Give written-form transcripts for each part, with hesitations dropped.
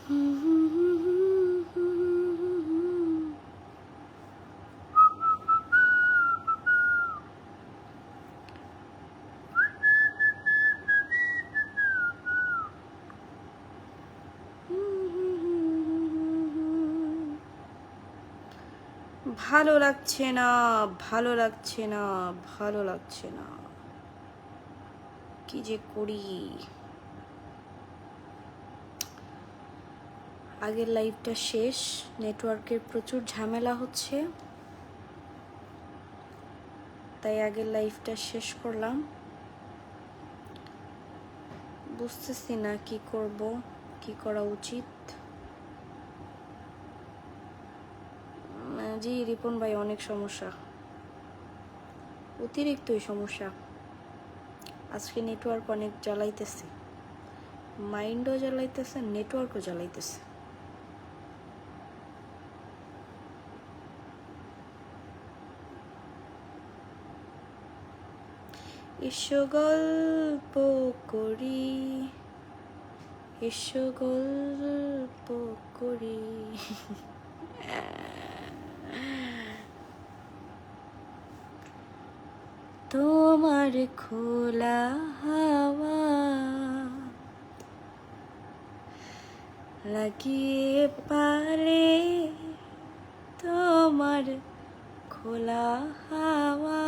ভালো লাগছে না, ভালো লাগছে না, ভালো লাগছে না, কি যে করি। আগের লাইভটা শেষ, নেটওয়ার্কের প্রচুর ঝামেলা হচ্ছে, তাই আগের লাইভটা শেষ করলাম। বুঝতেছি না কি করব, কি করা উচিত। জি রিপন ভাই, অনেক সমস্যা, অতিরিক্তই সমস্যা। আজকে নেটওয়ার্ক অনেক জ্বালাইতেছে, মাইন্ডও জ্বালাইতেছে, নেটওয়ার্কও জ্বালাইতেছে। এসো গল্প করি, এসো গল্প করি। তোমার খোলা হাওয়া লাগিয়ে পারে, তোমার খোলা হাওয়া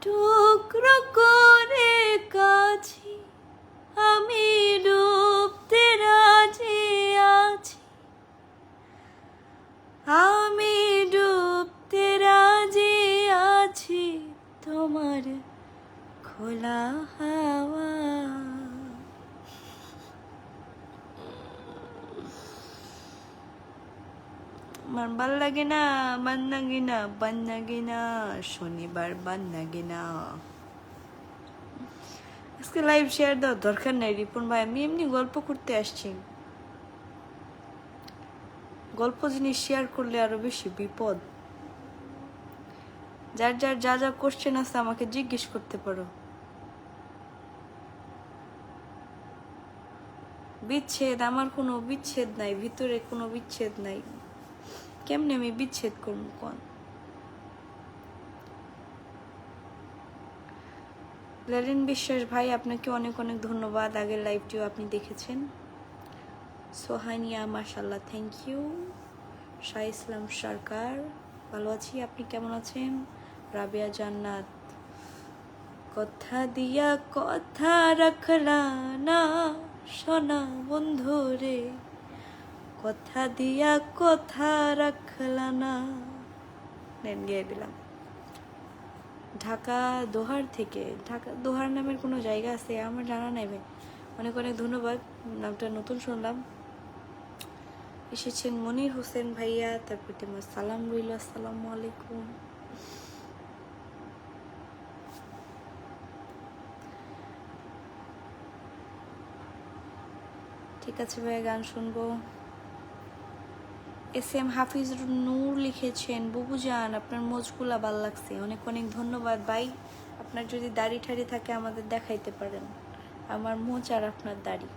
টুকরো করে কাছি, আমি ডুবতে রাজি আছি, আমি ডুবতে রাজি আছি, তোমার খোলা হাওয়া। আমার ভাল লাগে না, বান লাগে না, বান লাগে না, শনিবার বান লাগে না। আজকে লাইভ শেয়ার দেওয়ার দরকার নাই রিপন ভাই, আমি এমনি গল্প করতে আসছি। গল্প জিনিস শেয়ার করলে আরো বেশি বিপদ। যার যার যা যা কোশ্চেন আছে আমাকে জিজ্ঞেস করতে পারো। বিচ্ছেদ, আমার কোনো বিচ্ছেদ নাই, ভিতরে কোনো বিচ্ছেদ নাই, কেমনে আমি বিচ্ছেদ করবো কোন? লেলিন বিশ্বাস ভাই, আপনাকে অনেক অনেক ধন্যবাদ, আগের লাইভটিও আপনি দেখেছেন। সোহানিয়া মাশাল্লাহ, থ্যাংক ইউ। শাহ ইসলাম সরকার, ভালো আছি, আপনি কেমন আছেন? রাবিয়া জান্নাত, কথা দিয়া কথা রাখলা না সোনা বন্ধু রে, কথা দিয়া কথা রাখলা না। নেন গিয়ে দিলাম। ঢাকা দোহার থেকে, ঢাকা দোহার নামের কোনো জায়গা আছে আমার জানা নাই ভাই, অনেক অনেক ধন্যবাদ, নামটা নতুন শুনলাম। এসেছেন মনির হোসেন ভাইয়া, তারপর তোমার সালাম রইল, আসসালামু আলাইকুম। ঠিক আছে ভাইয়া, গান শুনবো। এস এম হাফিজ নূর লিখেছেন, বুবুজান আপনার মোজগুলা ভাল লাগছে, অনেক অনেক ধন্যবাদ ভাই। আপনার যদি দাড়ি ঠাড়ি থাকে আমাদের দেখাইতে পারেন, আমার মোজ আর আপনার দাড়ি।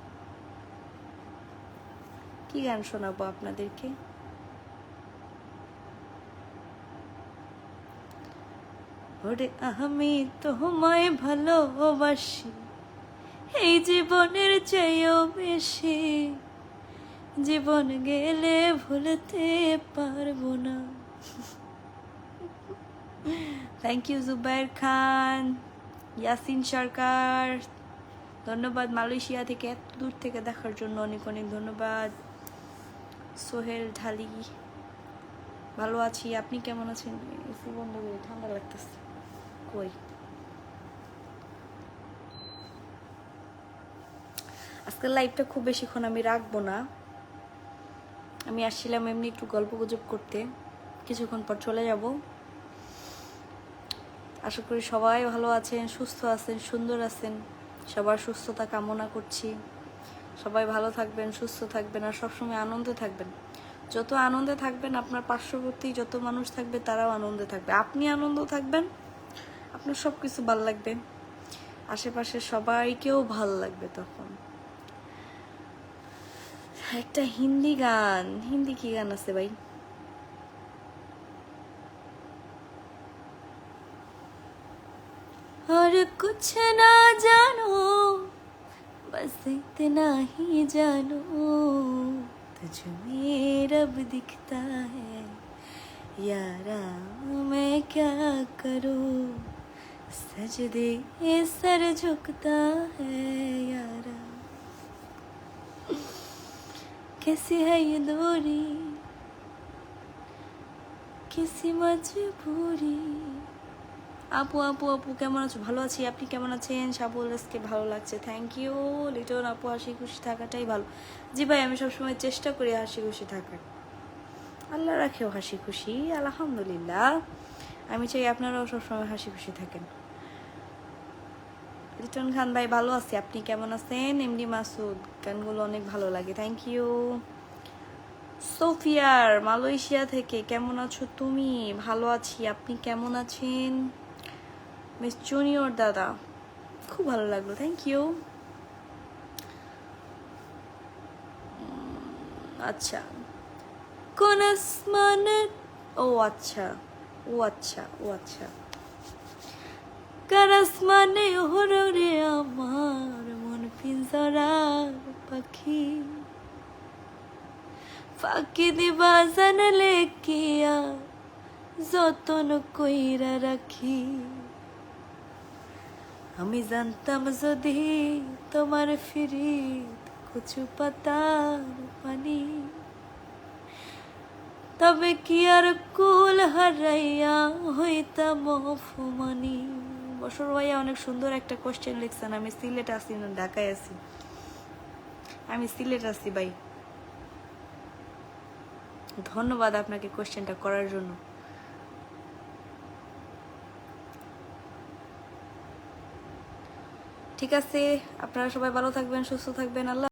কি গান শোনাবো আপনাদেরকে? ওরে আমি তোমায় ভালোবাসি এই জীবনের চেয়েও বেশি, জীবন গেলে ভুলতে পারবো না। থ্যাংক ইউ জুবাইর খান, ইয়াসিন সরকার, ধন্যবাদ মালয়েশিয়া থেকে এত দূর থেকে দেখার জন্য, অনেক অনেক ধন্যবাদ। সোহেল ঢালি, ভালো আছি, আপনি কেমন আছেন? এসি বন্ধ করে, ঠান্ডা লাগতেছে। কই আজকের লাইভটা খুব বেশিক্ষণ আমি রাখবো না, আমি আসছিলাম এমনি একটু গল্প গুজব করতে, কিছুক্ষণ পর চলে যাব। আশা করি সবাই ভালো আছেন, সুস্থ আছেন, সুন্দর আছেন, সবার সুস্থতা কামনা করছি। সবাই ভালো থাকবেন, সুস্থ থাকবেন, আর সবসময় আনন্দে থাকবেন। যত আনন্দে থাকবেন আপনার পার্শ্ববর্তী যত মানুষ থাকবে তারাও আনন্দে থাকবে, আপনি আনন্দ থাকবেন, আপনার সব কিছু ভাল লাগবে, আশেপাশে সবাইকেও ভাল লাগবে তখন। একটা হিন্দি গান, হিন্দি কি গান আছে ভাই? और कुछ ना जानो बस इतना ही जानो तुझ में रब दिखता है यारा मैं क्या करूं सजदे सर झुकता है यारा कैसी है ये दूरी किसी मजबूरी। আপু আপু আপু কেমন আছো? ভালো আছি, আপনি কেমন আছেন? সাবুল আজকে ভালো লাগছে, থ্যাংক ইউ। লিটন আপু হাসি খুশি থাকাটাই ভালো। জি ভাই, আমি সবসময় চেষ্টা করি হাসি খুশি থাকার, আল্লাহ রাখেও হাসি খুশি, আলহামদুলিল্লাহ। আমি চাই আপনারাও সবসময় হাসি খুশি থাকেন। লিটন খান ভাই ভালো আছি, আপনি কেমন আছেন? এমডি মাসুদ গানগুলো অনেক ভালো লাগে, থ্যাংক ইউ। সোফিয়ার মালয়েশিয়া থেকে কেমন আছো তুমি? ভালো আছি, আপনি কেমন আছেন? মিস জুনিয়র দাদা খুব ভালো লাগলো, থ্যাংক ইউ। আচ্ছা, কোন আসমানে, ও আচ্ছা ও আচ্ছা ও আচ্ছা, কার আসমানে হলো রে আমার মন পিঞ্জরার পাখি, ফাঁকি দিবা জানলে কিয়া যতন কইরা রাখি, আমি জানতাম যদি তোমার ফিরিত কচু পাতার পানি, তবে কি আর কুল হারাইয়া হইতাম অপমানি। বসর ভাইয়া অনেক সুন্দর একটা কোশ্চেন লিখছেন। আমি সিলেট আছি না ঢাকায় আছি? আমি সিলেট আছি ভাই। ধন্যবাদ আপনাকে কোশ্চেনটা করার জন্য। ঠিক আছে, আপনারা সবাই ভালো থাকবেন, সুস্থ থাকবেন, আল্লাহ।